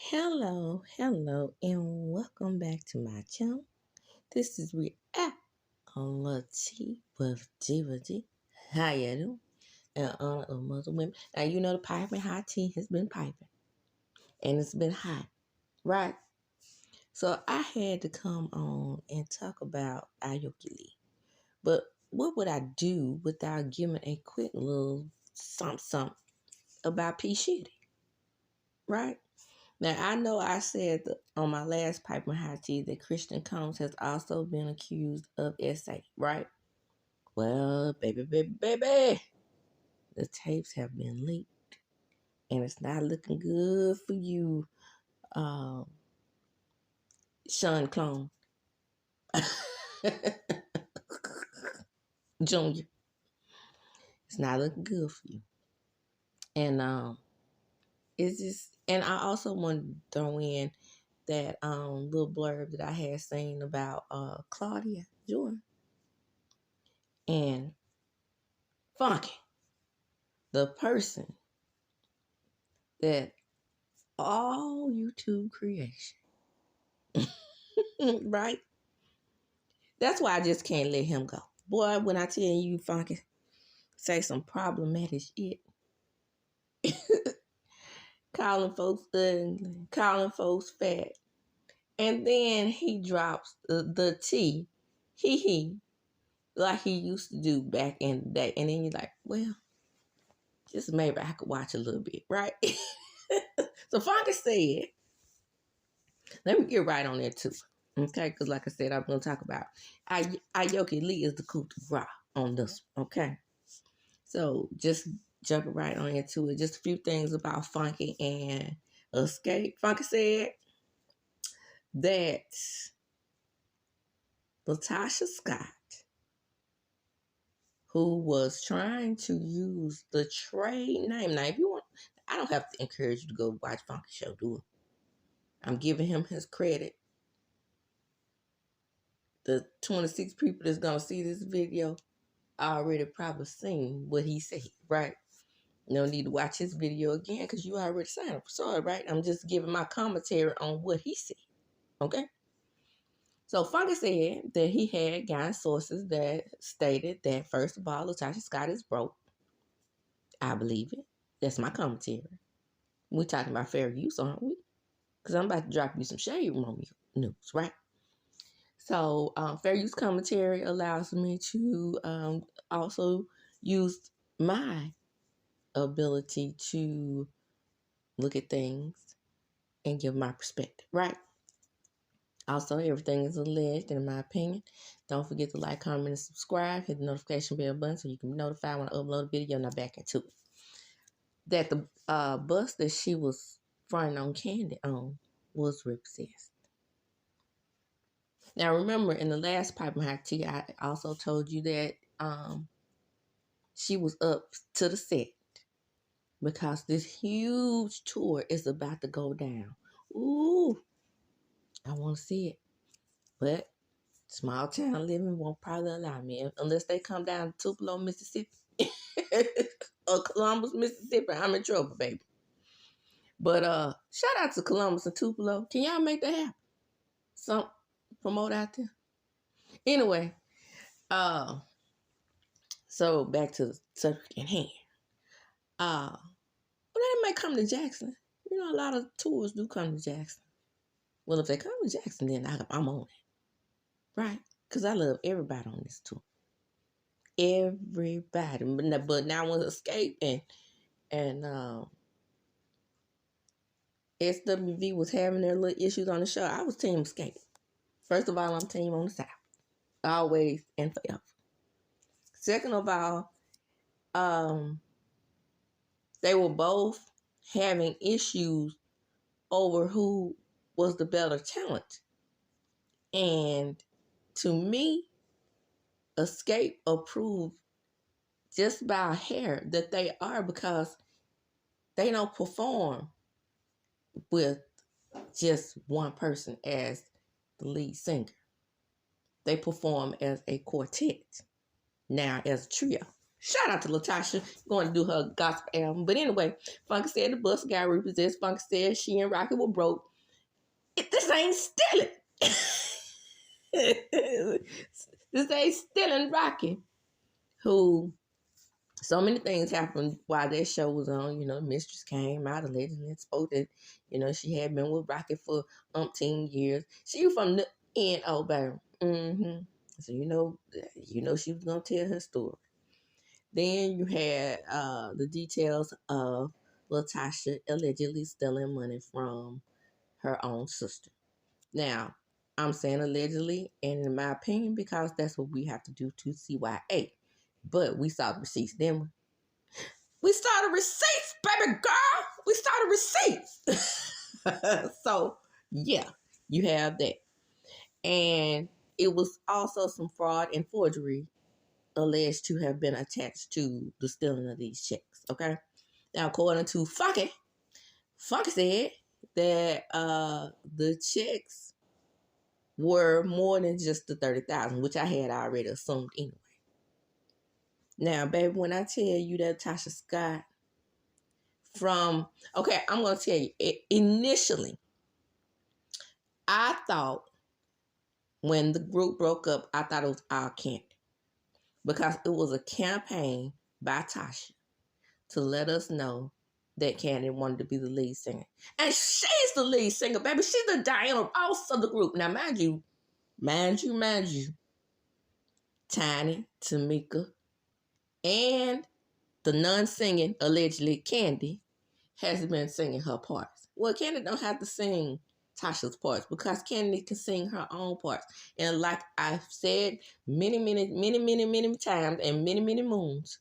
Hello, and welcome back to my channel. This is reality with Diva. How you doing? In honor of Mother Women. Now, you know the piping hot tea has been piping, and it's been hot, right? So I had to come on and talk about AOKl. But what would I do without giving a quick little something about P. Shitty, right? Now, I know I said on my last Piper High Tea that Christian Combs has also been accused of SA, right? Well, baby, the tapes have been leaked, and it's not looking good for you, Sean Clone Jr. It's not looking good for you. And it's just, and I also want to throw in that little blurb that I had seen about Claudia Jordan and Funky, the person that all YouTube creation, right? That's why I just can't let him go. Boy, when I tell you, Funky, say some problematic shit, calling folks ugly, calling folks fat, and then he drops the T, he, like he used to do back in the day, and then you're like, well, just maybe I could watch a little bit, right? So Funky said, let me get right on there too. Okay, because like I said, I'm going to talk about AOKl is the coup de grace on this, okay? So just jumping right on into it, just a few things about Funky and Escape. Funky said that LaToCha Scott, who was trying to use the trade name. Now, if you want, I don't have to encourage you to go watch Funky Show, do it. I'm giving him his credit. The 26 people that's going to see this video already probably seen what he said, right? No need to watch his video again because you already saw it, right? I'm just giving my commentary on what he said, okay? So Funky said that he had gotten sources that stated that, first of all, LaToCha Scott is broke. I believe it. That's my commentary. We're talking about fair use, aren't we? Because I'm about to drop you some shade room news, right? So fair use commentary allows me to also use my ability to look at things and give my perspective, right? Also, everything is alleged, in my opinion. Don't forget to like, comment, and subscribe. Hit the notification bell button so you can be notified when I upload a video. Now back into it. That the bus that she was fronting on KANDI on was repossessed. Now, remember, in the last Piping Hot Tea, I also told you that she was up to the set because this huge tour is about to go down. Ooh, I want to see it. But small town living won't probably allow me unless they come down to Tupelo, Mississippi or Columbus, Mississippi. I'm in trouble, baby. But shout out to Columbus and Tupelo. Can y'all make that happen? Some promote out there. Anyway, so back to the subject at hand. Well, they might come to Jackson. You know, a lot of tours do come to Jackson. Well, if they come to Jackson, then I'm on it, right? Because I love everybody on this tour. Everybody, but now with Escape and SWV was having their little issues on the show, I was team Escape. First of all, I'm team on the South, always and forever. Second of all, they were both having issues over who was the better talent, and to me, Escape approved just by a hair that they are, because they don't perform with just one person as the lead singer. They perform as a quartet, now as a trio. Shout out to LaTocha going to do her gospel album. But anyway, Funky said the bus guy represents. Funky said she and Rocky were broke. This ain't stealing. This ain't stealing Rocky, who so many things happened while that show was on. You know, the mistress came out allegedly and spoke that, you know, she had been with Rocky for umpteen years. She was from the N.O. baby. So you know she was gonna tell her story. Then you had the details of LaTocha allegedly stealing money from her own sister. Now, I'm saying allegedly, and in my opinion, because that's what we have to do to CYA. But we saw the receipts, didn't we? We saw the receipts, baby girl. We saw the receipts. So, yeah, you have that. And it was also some fraud and forgery alleged to have been attached to the stealing of these checks, okay? Now, according to Funky said that the checks were more than just the $30,000, which I had already assumed anyway. Now, baby, when I tell you that Tasha Scott I'm going to tell you, initially, I thought when the group broke up, I thought it was all KANDI, because it was a campaign by Tasha to let us know that KANDI wanted to be the lead singer. And she's the lead singer, baby. She's the Diana Ross of the group. Now, mind you, Tiny, Tamika, and the non-singing, allegedly, KANDI, has been singing her parts. Well, KANDI don't have to sing Tasha's parts because KANDI can sing her own parts. And like I've said many times and many moons,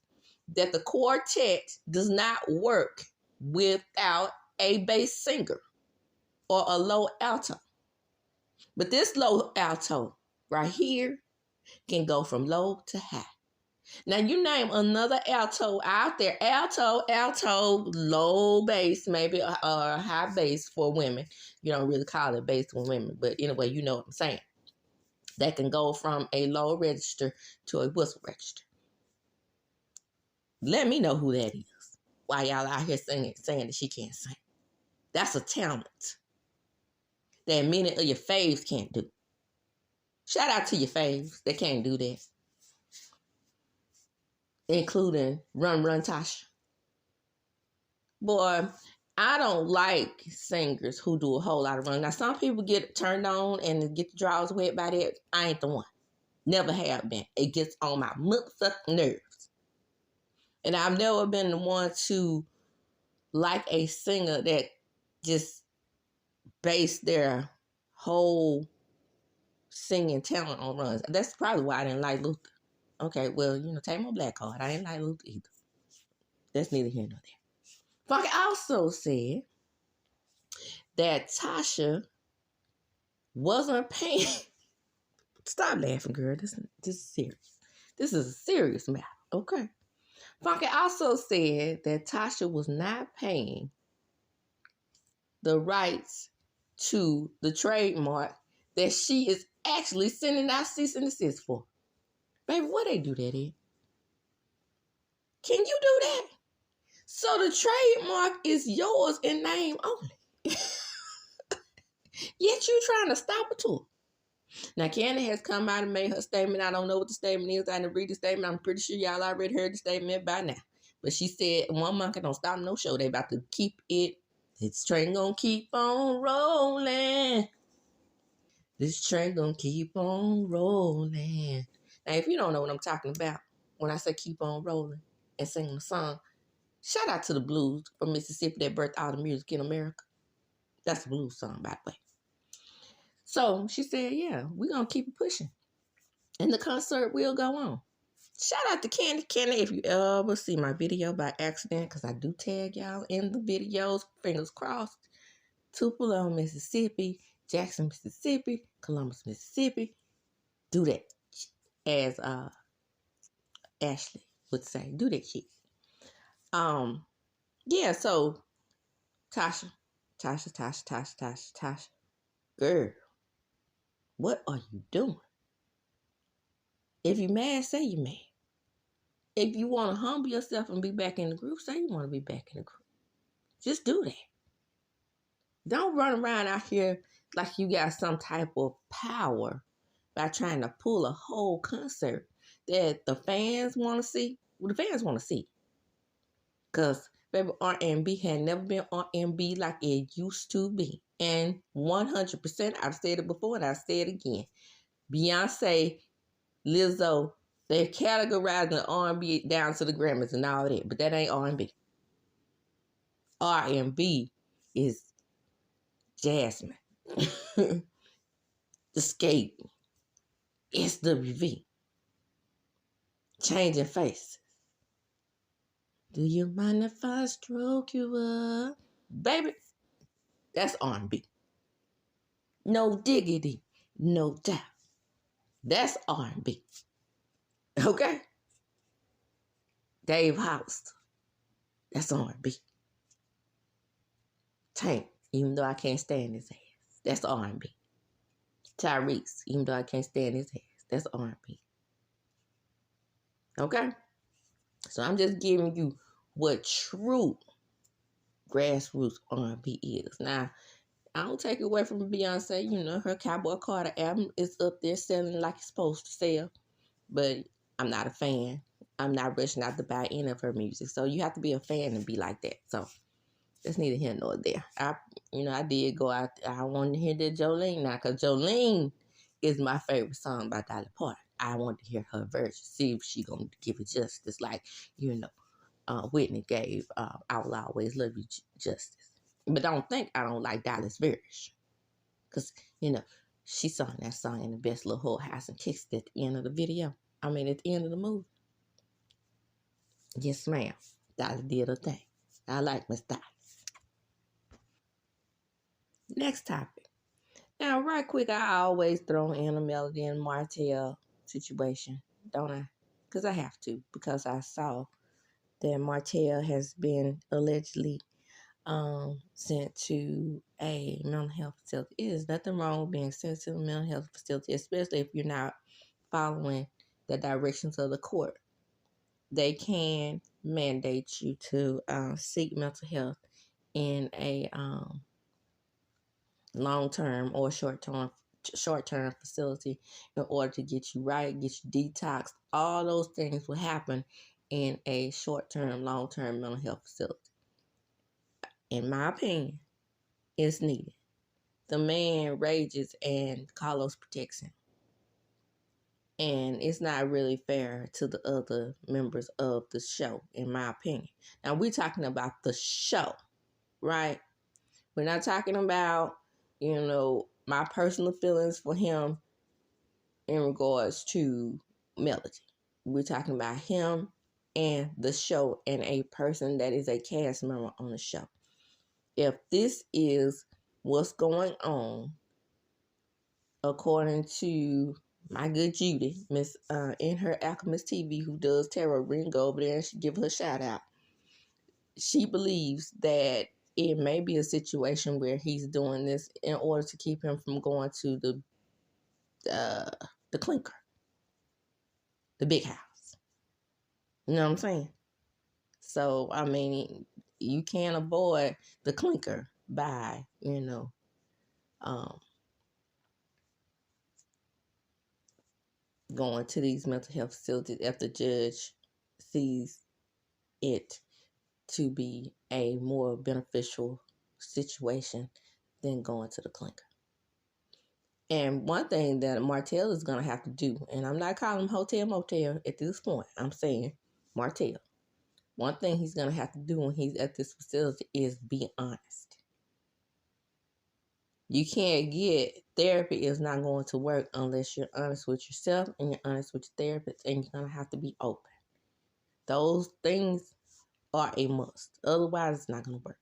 that the quartet does not work without a bass singer or a low alto. But this low alto right here can go from low to high. Now, you name another alto out there, alto, low bass, maybe, or high bass for women. You don't really call it bass for women, but anyway, you know what I'm saying. That can go from a low register to a whistle register. Let me know who that is. Why y'all out here saying that she can't sing. That's a talent that many of your faves can't do. Shout out to your faves that can't do that. Including Run Tasha. Boy, I don't like singers who do a whole lot of running. Now, some people get turned on and get the draws wet by that. I ain't the one. Never have been. It gets on my motherfucking nerves. And I've never been the one to like a singer that just based their whole singing talent on runs. That's probably why I didn't like Luther. Okay, well, you know, take my black card. I didn't like Luther either. That's neither here nor there. Funky also said that Tasha wasn't paying. Stop laughing, girl. This is serious. This is a serious matter, okay? Funky also said that Tasha was not paying the rights to the trademark that she is actually sending out cease and desist for. Baby, what they do that in? Can you do that? So the trademark is yours in name only. Yet you trying to stop a tour. Now, KANDI has come out and made her statement. I don't know what the statement is. I didn't read the statement. I'm pretty sure y'all already heard the statement by now. But she said, one monkey don't stop no show. They about to keep it. This train gonna keep on rolling. This train gonna keep on rolling. Now, if you don't know what I'm talking about, when I say keep on rolling and singing the song, shout out to the blues from Mississippi that birthed all the music in America. That's a blues song, by the way. So she said, yeah, we're going to keep it pushing. And the concert will go on. Shout out to KANDI. KANDI, if you ever see my video by accident, because I do tag y'all in the videos, fingers crossed, Tupelo, Mississippi, Jackson, Mississippi, Columbus, Mississippi, do that. As Ashley would say, do that shit. Yeah, so Tasha, girl, what are you doing? If you mad, say you mad. If you want to humble yourself and be back in the group, say you want to be back in the group. Just do that. Don't run around out here like you got some type of power by trying to pull a whole concert that the fans want to see. Well, the fans want to see. Because, baby, R&B had never been R&B like it used to be. And 100%, I've said it before and I'll say it again. Beyonce, Lizzo, they're categorizing R&B down to the Grammys and all that. But that ain't R&B. R&B is Jasmine, The Skate, SWV, Changing Faces. Do you mind if I stroke you up? Baby, that's R&B. No diggity, no doubt. That's R&B. Okay? Dave Hollister, that's R&B. Tank, even though I can't stand his ass, that's R&B. Tyrese, even though I can't stand his ass, that's R&B. Okay? So I'm just giving you what true grassroots R&B is. Now, I don't take it away from Beyonce. You know, her Cowboy Carter album is up there selling like it's supposed to sell. But I'm not a fan. I'm not rushing out to buy any of her music. So you have to be a fan and be like that. So that's neither here nor there. I did go out. I wanted to hear that Jolene now, because Jolene is my favorite song by Dolly Parton. I want to hear her version, see if she gonna give it justice, like Whitney gave "I Will Always Love You" justice. But don't think I don't like Dolly's version, because she sung that song in the best little whole house and kissed at the end of the video. At the end of the movie. Yes, ma'am. Dolly did her thing. I like Miss Dolly. Next topic. Now, right quick, I always throw in a Melody and MARTEL situation, don't I? Because I have to. Because I saw that MARTEL has been allegedly sent to a mental health facility. It is nothing wrong with being sent to a mental health facility, especially if you're not following the directions of the court. They can mandate you to seek mental health in a long-term or short-term facility in order to get you right, get you detoxed. All those things will happen in a short-term, long-term mental health facility. In my opinion, it's needed. The man rages and Carlos protects him. And it's not really fair to the other members of the show, in my opinion. Now, we're talking about the show, right? We're not talking about, my personal feelings for him in regards to Melody. We're talking about him and the show and a person that is a cast member on the show. If this is what's going on, according to my good Judy, Miss in her Alchemist TV, who does tarot reading, go over there and she give her a shout out. She believes that it may be a situation where he's doing this in order to keep him from going to the clinker, the big house. You know what I'm saying? So you can't avoid the clinker by going to these mental health facilities if the judge sees it to be a more beneficial situation than going to the clinker. And one thing that MARTEL is going to have to do, and I'm not calling him hotel motel at this point, I'm saying MARTEL. One thing he's going to have to do when he's at this facility is be honest. You can't get therapy is not going to work unless you're honest with yourself and you're honest with your therapist, and you're going to have to be open. Those things are a must. Otherwise, it's not going to work.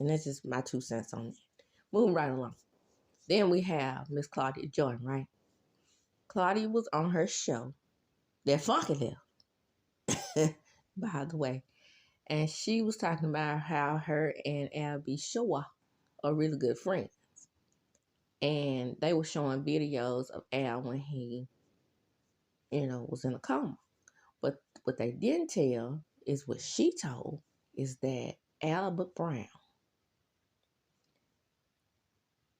And that's just my 2 cents on it. Moving right along. Then we have Miss Claudia Jordan, right? Claudia was on her show, that Funky Left, by the way. And she was talking about how her and Albie Shaw are really good friends. And they were showing videos of Al when he, was in a coma. But what they didn't tell is what she told is that Albert Brown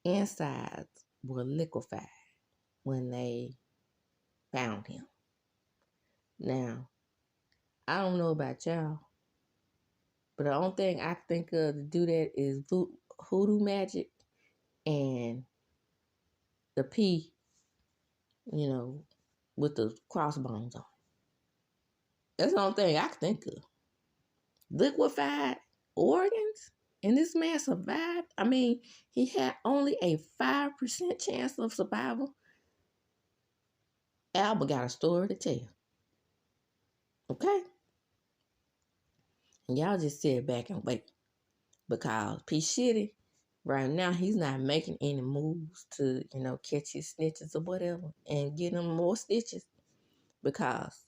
insides were liquefied when they found him. Now, I don't know about y'all, but the only thing I think of to do that is hoodoo magic and the P, with the crossbones on. That's the only thing I can think of. Liquefied organs? And this man survived? I mean, he had only a 5% chance of survival. Albert got a story to tell. Okay? And y'all just sit back and wait. Because P. Shitty, right now, he's not making any moves to, catch his snitches or whatever and get him more stitches. Because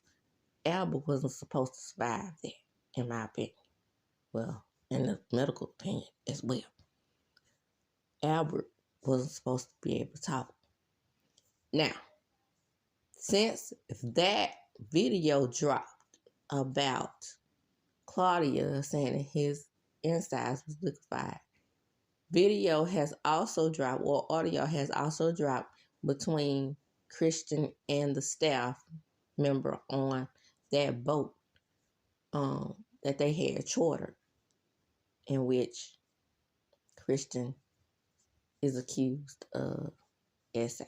Albert wasn't supposed to survive that, in my opinion. Well, in the medical opinion as well. Albert wasn't supposed to be able to talk. Now, since that video dropped about Claudia saying that his insides was liquefied, video has also dropped, or audio has also dropped between Christian and the staff member on that boat that they had chartered, in which Christian is accused of SA.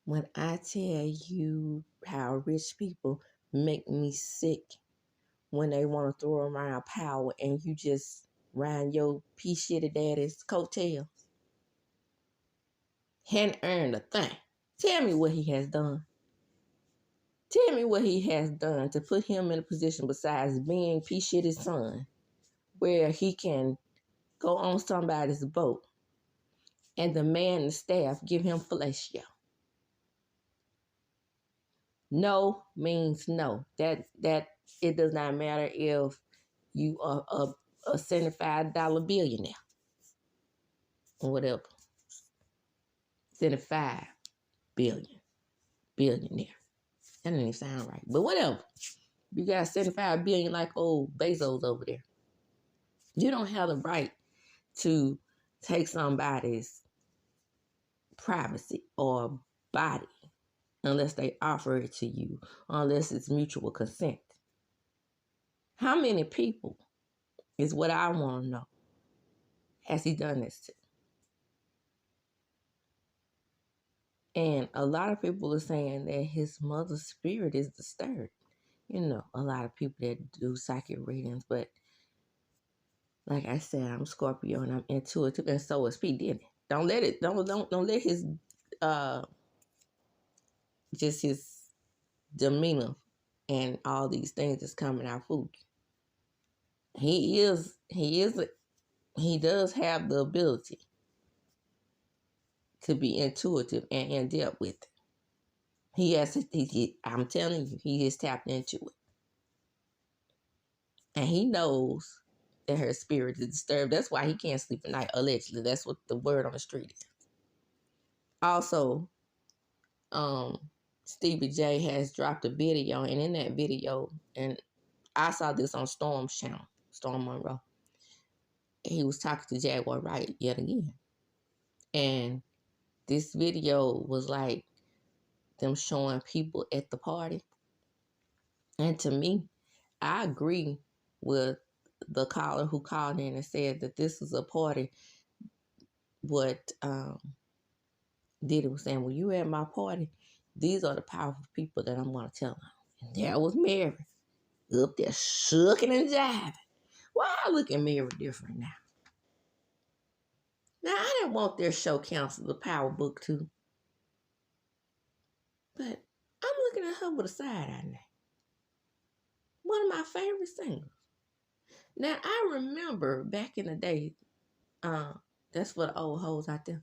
When I tell you how rich people make me sick when they want to throw around power and you just ride your P-shitty daddy's coattails. Hadn't earned a thing. Tell me what he has done. Tell me what he has done to put him in a position besides being P-shitty's son where he can go on somebody's boat and the man and the staff give him fellatio. No means no. That it does not matter if you are a $75 billionaire or whatever. 75 billionaire. That doesn't even sound right. But whatever. You got 75 billion like old Bezos over there. You don't have the right to take somebody's privacy or body unless they offer it to you, unless it's mutual consent. How many people is what I want to know has he done this to? And a lot of people are saying that his mother's spirit is disturbed. A lot of people that do psychic readings, but like I said, I'm Scorpio and I'm intuitive, and so is P. Diddy. Don't let his just his demeanor and all these things that's coming out fool you. He does have the ability to be intuitive and in depth with it. I'm telling you, he is tapped into it. And he knows that her spirit is disturbed. That's why he can't sleep at night, allegedly. That's what the word on the street is. Also, Stevie J has dropped a video, and in that video, and I saw this on Storm's channel, Storm Monroe. He was talking to Jaguar Wright yet again. And this video was like them showing people at the party. And to me, I agree with the caller who called in and said that this is a party. What Diddy was saying, when you at my party, these are the powerful people that I'm going to tell them. And there was Mary up there shucking and jiving. Why I look at Mary different now? Now, I didn't want their show canceled, the Power Book too. But I'm looking at her with a side eye now. One of my favorite singers. Now, I remember back in the day, that's for the old hoes out there.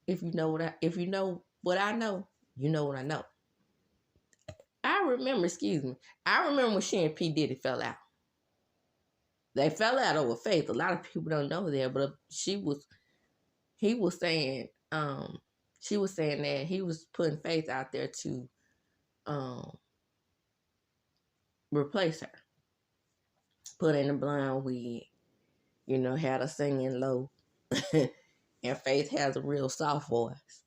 If you know what I know, you know what I know. I remember when she and P. Diddy fell out. They fell out over Faith. A lot of people don't know that, but he was saying she was saying that he was putting Faith out there to replace her. Put in a blonde wig, you know, had her singing low. And Faith has a real soft voice.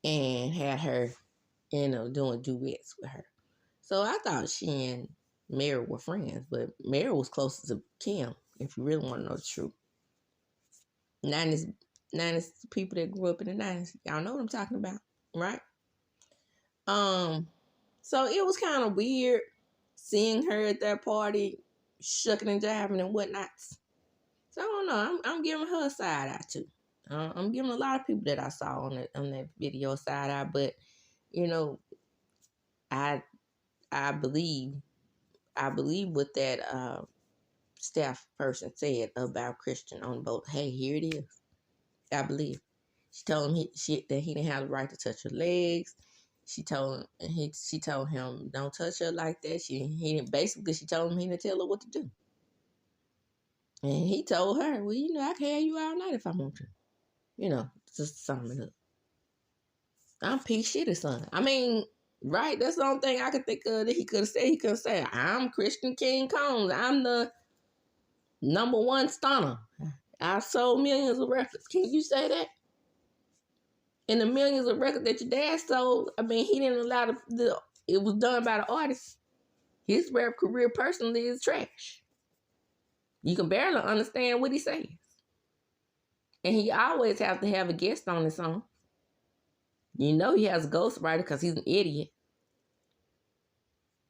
And had her, you know, doing duets with her. So I thought she and Mary were friends, but Mary was closer to Kim, if you really want to know the truth. 90s people that grew up in the 90s, y'all know what I'm talking about, right? So it was kind of weird seeing her at that party, shucking and jiving and whatnot. So I don't know. I'm giving her a side eye too. I'm giving a lot of people that I saw on that video a side eye, but you know, I believe what that staff person said about Christian on the boat. Hey, here it is. I believe. She told him that he didn't have the right to touch her legs. She told him don't touch her like that. She told him he didn't tell her what to do. And he told her, well, you know, I can have you all night if I want to. You know, just to sum it up. I'm P. Shitty son. I mean, right? That's the only thing I could think of that he could have said. He could have said, I'm Christian King Combs. I'm the #1 stunner. I sold millions of records. Can you say that? And the millions of records that your dad sold, I mean, he didn't allow it was done by the artist. His rap career personally is trash. You can barely understand what he says. And he always has to have a guest on his song. You know he has a ghostwriter because he's an idiot.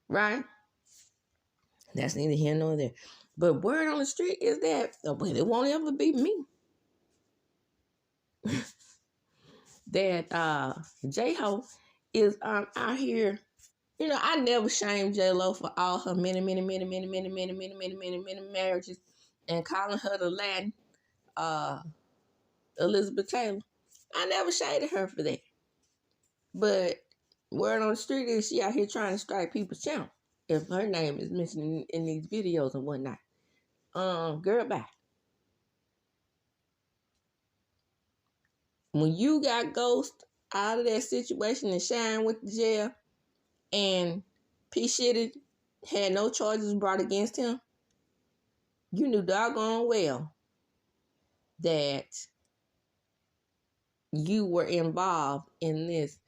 Right? That's neither here nor there. But word on the street is that it won't ever be me. That J-Ho is out here. You know, I never shamed J-Lo for all her many marriages and calling her the Latin Elizabeth Taylor. I never shaded her for that. But word on the street is she out here trying to strike people's channel if her name is mentioned in these videos and whatnot. Girl, bye. When you got Ghost out of that situation and Shine went to jail and P. Shitty had no charges brought against him, you knew doggone well that you were involved in this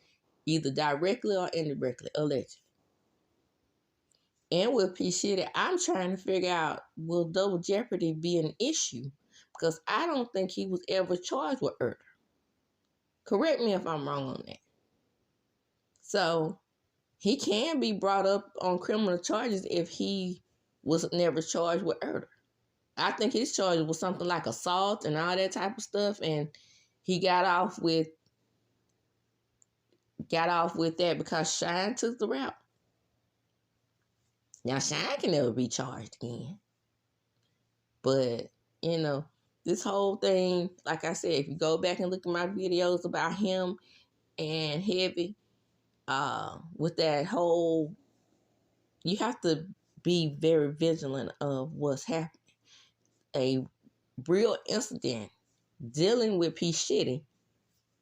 either directly or indirectly, allegedly. And with P. Shitty, I'm trying to figure out, will double jeopardy be an issue? Because I don't think he was ever charged with murder. Correct me if I'm wrong on that. So he can be brought up on criminal charges if he was never charged with murder. I think his charge was something like assault and all that type of stuff, and he got off with that because Shine took the route. Now Shine can never be charged again. But, you know, this whole thing, like I said, if you go back and look at my videos about him and Heavy, with that whole, you have to be very vigilant of what's happening. A real incident dealing with P. Shitty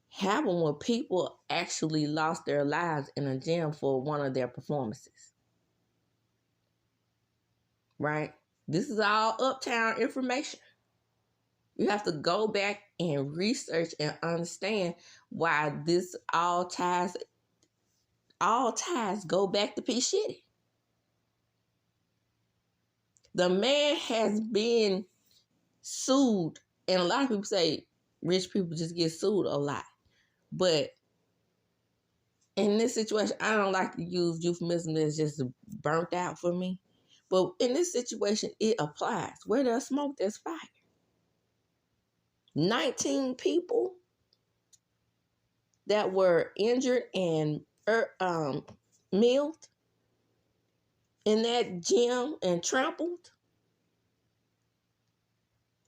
happened when people actually lost their lives in a gym for one of their performances. Right? This is all uptown information. You have to go back and research and understand why this all ties go back to P. Shitty. The man has been sued, and a lot of people say rich people just get sued a lot. But in this situation, I don't like to use euphemism that's just burnt out for me. But in this situation, it applies. Where there's smoke, there's fire. 19 people that were injured and milled in that gym and trampled.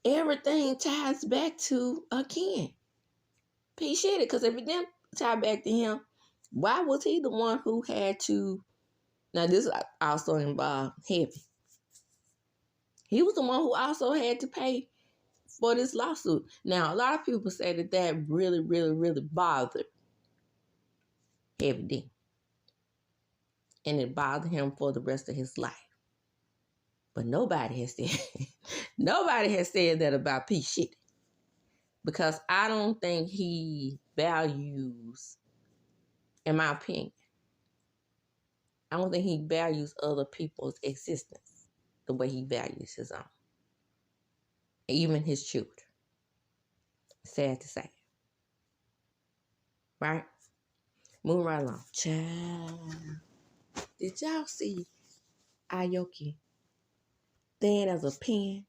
Everything ties back to, again, P. Shitty. Because if it didn't tie back to him, why was he the one who had to... Now, this also involved Heavy. He was the one who also had to pay for this lawsuit. Now, a lot of people say that really, really, really bothered every day. And it bothered him for the rest of his life. But nobody has said nobody has said that about P. Shit. Because I don't think he values, in my opinion, I don't think he values other people's existence the way he values his own. Even his children. Sad to say. Right? Moving right along. Child. Did y'all see AOKi thin as a pin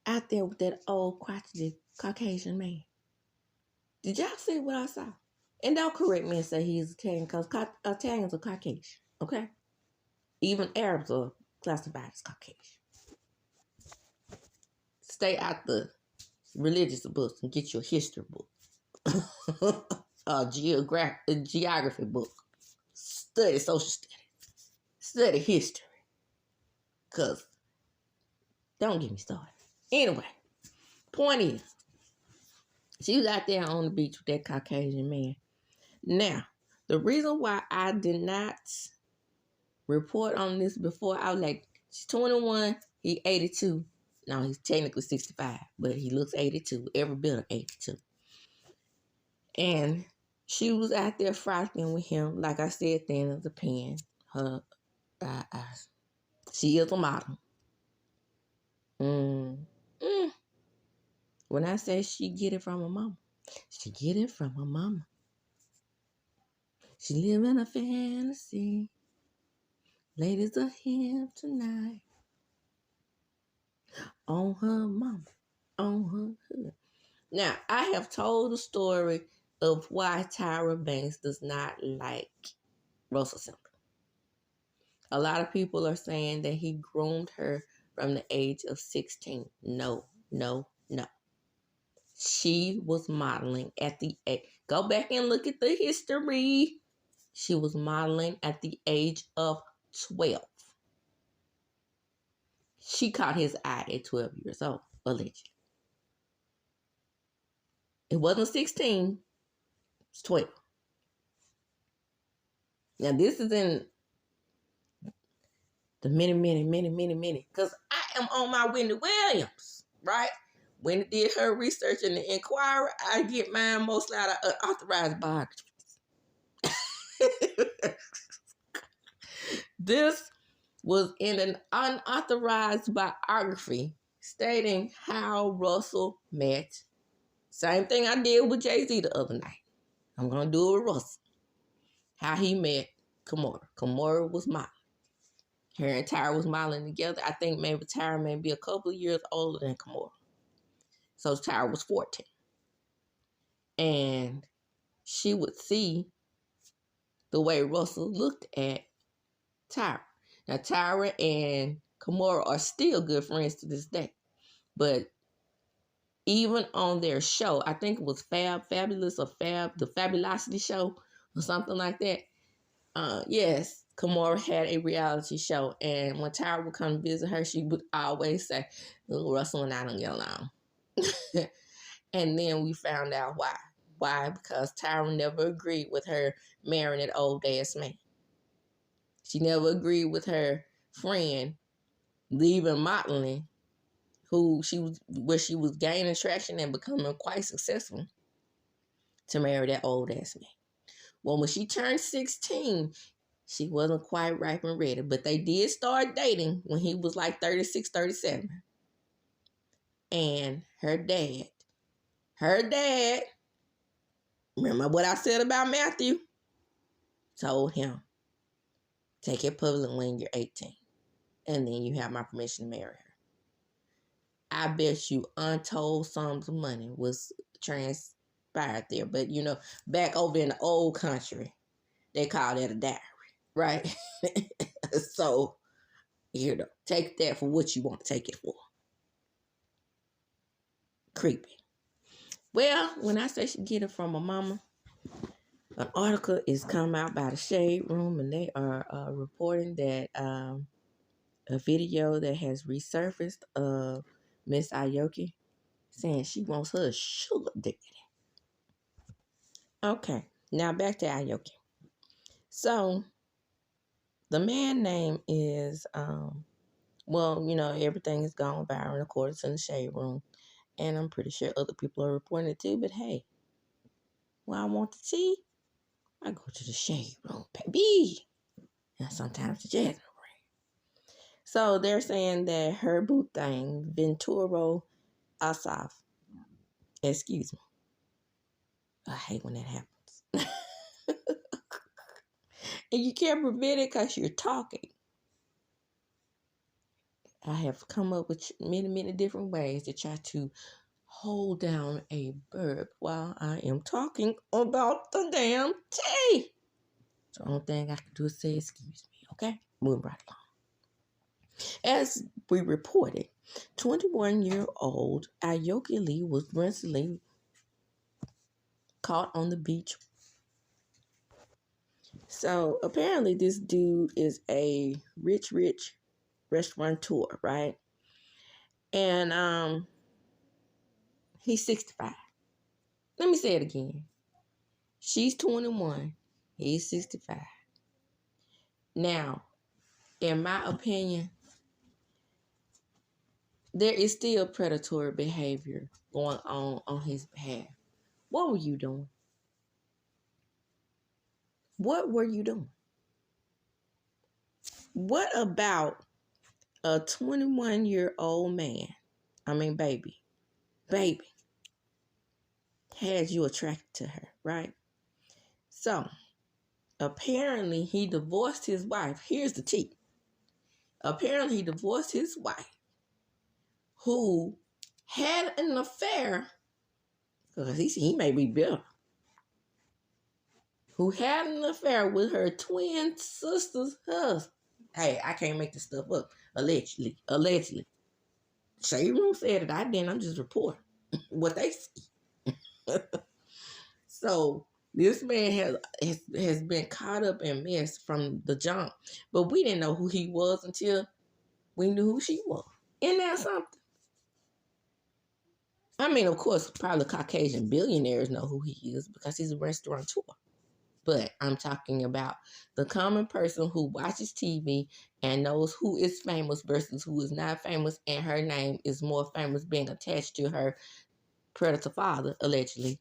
out there with that old crotchety Caucasian man? Did y'all see what I saw? And don't correct me and say he's Italian, because Italians are Caucasian, okay? Even Arabs are classified as Caucasian. Stay out the religious books and get your history book. Geography book. Study social studies. Study history. Because don't get me started. Anyway, point is, she was out there on the beach with that Caucasian man. Now, the reason why I did not report on this before, I was like, she's 21, he 82. No, he's technically 65, but he looks 82, every bit of 82. And she was out there frolicking with him, like I said, thin as a pin. She is a model. When I say she get it from her mama, she get it from her mama. She live in a fantasy. Ladies are here tonight. On her mama, on her hood. Now, I have told the story of why Tyra Banks does not like Russell Simmons. A lot of people are saying that he groomed her from the age of 16. No. She was modeling at the age. Go back and look at the history. She was modeling at the age of 12. She caught his eye at 12 years old, allegedly. It wasn't 16. It's 12. Now, this is in the many. Because I am on my Wendy Williams, right? Wendy did her research in the Inquirer. I get mine mostly out of unauthorized biographies. This was in an unauthorized biography stating how Russell met. Same thing I did with Jay-Z the other night. I'm going to do it with Russell. How he met Kimora. Kimora was modeling. Her and Tyra was modeling together. I think maybe Tyra may be a couple of years older than Kimora. So Tyra was 14. And she would see the way Russell looked at Tyra. Now, Tyra and Kimora are still good friends to this day. But even on their show, I think it was Fabulous or the Fabulosity show or something like that. Yes, Kimora had a reality show. And when Tyra would come visit her, she would always say, Russell and I don't get along. And then we found out why. Why? Because Tyra never agreed with her marrying that old ass man. She never agreed with her friend leaving modeling, where she was gaining traction and becoming quite successful, to marry that old ass man. Well, when she turned 16, she wasn't quite ripe and ready, but they did start dating when he was like 36, 37. And her dad, remember what I said about Matthew? Told him, take it public when you're 18. And then you have my permission to marry her. I bet you untold sums of money was transpired there. But, back over in the old country, they call that a dowry, right? So, take that for what you want to take it for. Creepy. Well, when I say she get it from her mama, an article is come out by the Shade Room, and they are reporting that a video that has resurfaced of Miss AOKi saying she wants her sugar daddy. Okay, Now back to Aoki. So the man name is well, you know, everything is gone viral, of course, in the shade room. And I'm pretty sure other people are reporting it too. But hey, when I want the tea, I go to the shade room, baby. And sometimes the jasmine room. So they're saying that her boo thing, Venturo Asaf, excuse me. I hate when that happens. And you can't prevent it because you're talking. I have come up with many different ways to try to hold down a burp while I am talking about the damn tea. So the only thing I can do is say excuse me, okay? Moving right along. As we reported, 21-year-old AOKl was recently caught on the beach. So apparently this dude is a rich restaurateur, right? And he's 65. Let me say it again. She's 21. He's 65. Now, in my opinion, there is still predatory behavior going on his behalf. What were you doing? What were you doing? What about a 21-year-old man, baby, had you attracted to her, right? So, apparently he divorced his wife. Here's the tea. Apparently he divorced his wife who had an affair, because he may be bitter, who had an affair with her twin sister's husband. Hey, I can't make this stuff up. Allegedly. Shade Room said it. I didn't. I'm just reporting what they see. So this man has been caught up in mess from the jump. But we didn't know who he was until we knew who she was. Isn't that something? Of course, probably Caucasian billionaires know who he is because he's a restaurateur. But I'm talking about the common person who watches TV and knows who is famous versus who is not famous, and her name is more famous being attached to her predator father, allegedly,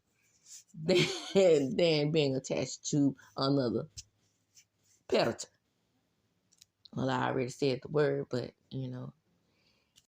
than being attached to another predator. Well, I already said the word, but,